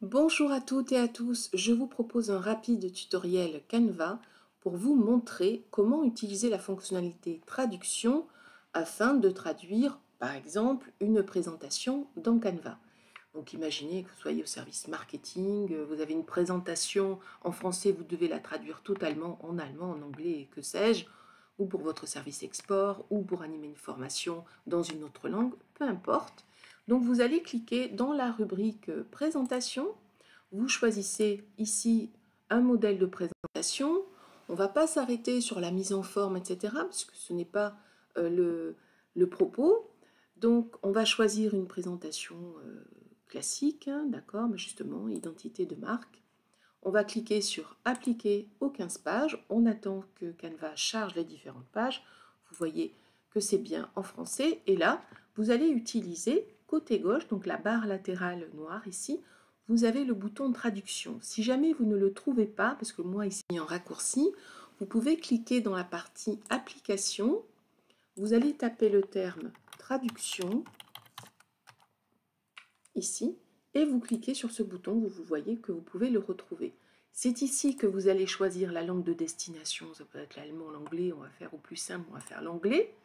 Bonjour à toutes et à tous, je vous propose un rapide tutoriel Canva pour vous montrer comment utiliser la fonctionnalité traduction afin de traduire par exemple une présentation dans Canva. Donc imaginez que vous soyez au service marketing, vous avez une présentation en français, vous devez la traduire totalement en allemand, en anglais, que sais-je, ou pour votre service export, ou pour animer une formation dans une autre langue, peu importe. Donc vous allez cliquer dans la rubrique présentation, vous choisissez ici un modèle de présentation. On ne va pas s'arrêter sur la mise en forme, etc., puisque ce n'est pas le propos. Donc on va choisir une présentation classique, hein, d'accord, mais justement, identité de marque. On va cliquer sur appliquer aux 15 pages. On attend que Canva charge les différentes pages. Vous voyez que c'est bien en français. Et là, vous allez utiliser côté gauche, donc la barre latérale noire ici, vous avez le bouton traduction. Si jamais vous ne le trouvez pas, parce que moi ici en raccourci, vous pouvez cliquer dans la partie application. Vous allez taper le terme traduction ici et vous cliquez sur ce bouton, vous voyez que vous pouvez le retrouver. C'est ici que vous allez choisir la langue de destination, ça peut être l'allemand, l'anglais, on va faire au plus simple, on va faire l'anglais.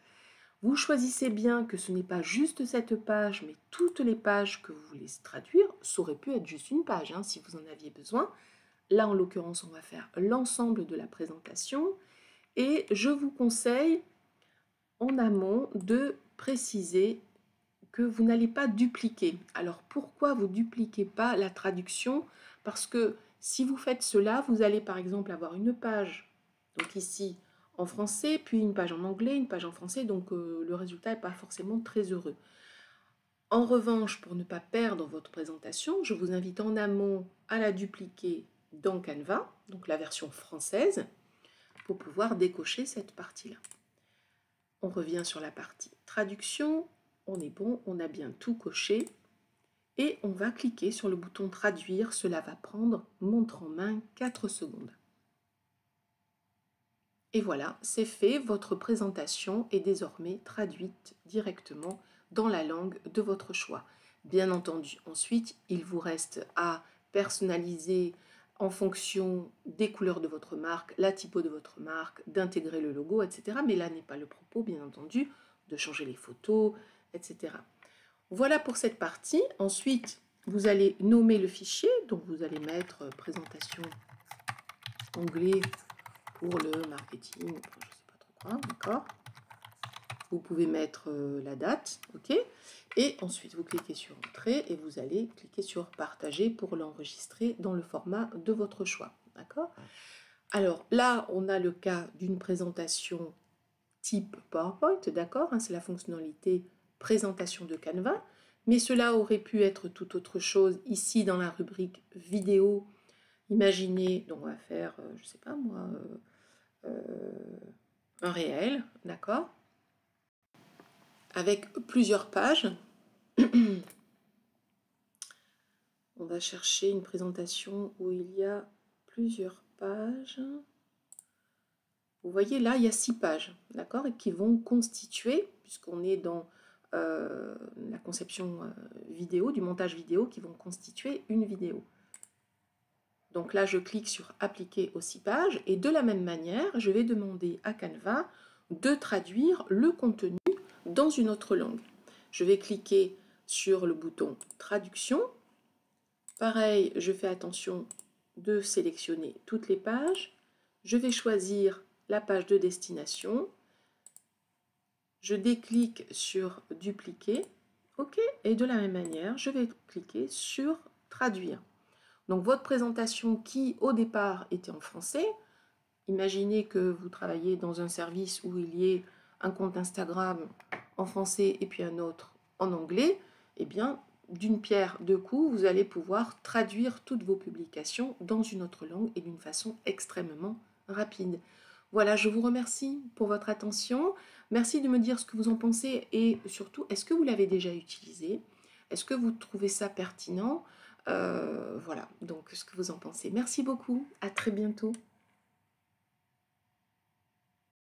Vous choisissez bien que ce n'est pas juste cette page, mais toutes les pages que vous voulez traduire. Ça aurait pu être juste une page, hein, si vous en aviez besoin. Là, en l'occurrence, on va faire l'ensemble de la présentation. Et je vous conseille, en amont, de préciser que vous n'allez pas dupliquer. Alors pourquoi vous ne dupliquez pas la traduction? Parce que si vous faites cela, vous allez par exemple avoir une page, donc ici en français, puis une page en anglais, une page en français, donc le résultat n'est pas forcément très heureux. En revanche, pour ne pas perdre votre présentation, je vous invite en amont à la dupliquer dans Canva, donc la version française, pour pouvoir décocher cette partie-là. On revient sur la partie traduction. On est bon, on a bien tout coché et on va cliquer sur le bouton traduire. Cela va prendre montre en main 4 secondes. Et voilà, c'est fait, votre présentation est désormais traduite directement dans la langue de votre choix. Bien entendu, ensuite, il vous reste à personnaliser en fonction des couleurs de votre marque, la typo de votre marque, d'intégrer le logo, etc. Mais là n'est pas le propos, bien entendu, de changer les photos, etc. Voilà pour cette partie. Ensuite, vous allez nommer le fichier. Donc, vous allez mettre présentation anglais pour le marketing. Enfin, je ne sais pas trop quoi, d'accord. Vous pouvez mettre la date, ok. Et ensuite, vous cliquez sur Entrée et vous allez cliquer sur Partager pour l'enregistrer dans le format de votre choix, d'accord. Alors là, on a le cas d'une présentation type PowerPoint, d'accord, hein, c'est la fonctionnalité présentation de Canva, mais cela aurait pu être tout autre chose ici dans la rubrique vidéo. Imaginez, donc on va faire, je ne sais pas moi, un réel, d'accord, avec plusieurs pages. On va chercher une présentation où il y a plusieurs pages. Vous voyez là, il y a 6 pages, d'accord, et qui vont constituer, puisqu'on est dans la conception vidéo, du montage vidéo, qui vont constituer une vidéo. Donc là, je clique sur Appliquer aux 6 pages, et de la même manière, je vais demander à Canva de traduire le contenu dans une autre langue. Je vais cliquer sur le bouton Traduction. Pareil, je fais attention de sélectionner toutes les pages. Je vais choisir la page de destination. Je déclique sur Dupliquer. OK. Et de la même manière, je vais cliquer sur Traduire. Donc votre présentation qui, au départ, était en français, imaginez que vous travaillez dans un service où il y ait un compte Instagram en français et puis un autre en anglais, eh bien, d'une pierre deux coups, vous allez pouvoir traduire toutes vos publications dans une autre langue et d'une façon extrêmement rapide. Voilà, je vous remercie pour votre attention. Merci de me dire ce que vous en pensez et surtout, est-ce que vous l'avez déjà utilisé? Est-ce que vous trouvez ça pertinent? Voilà, donc ce que vous en pensez. Merci beaucoup, à très bientôt.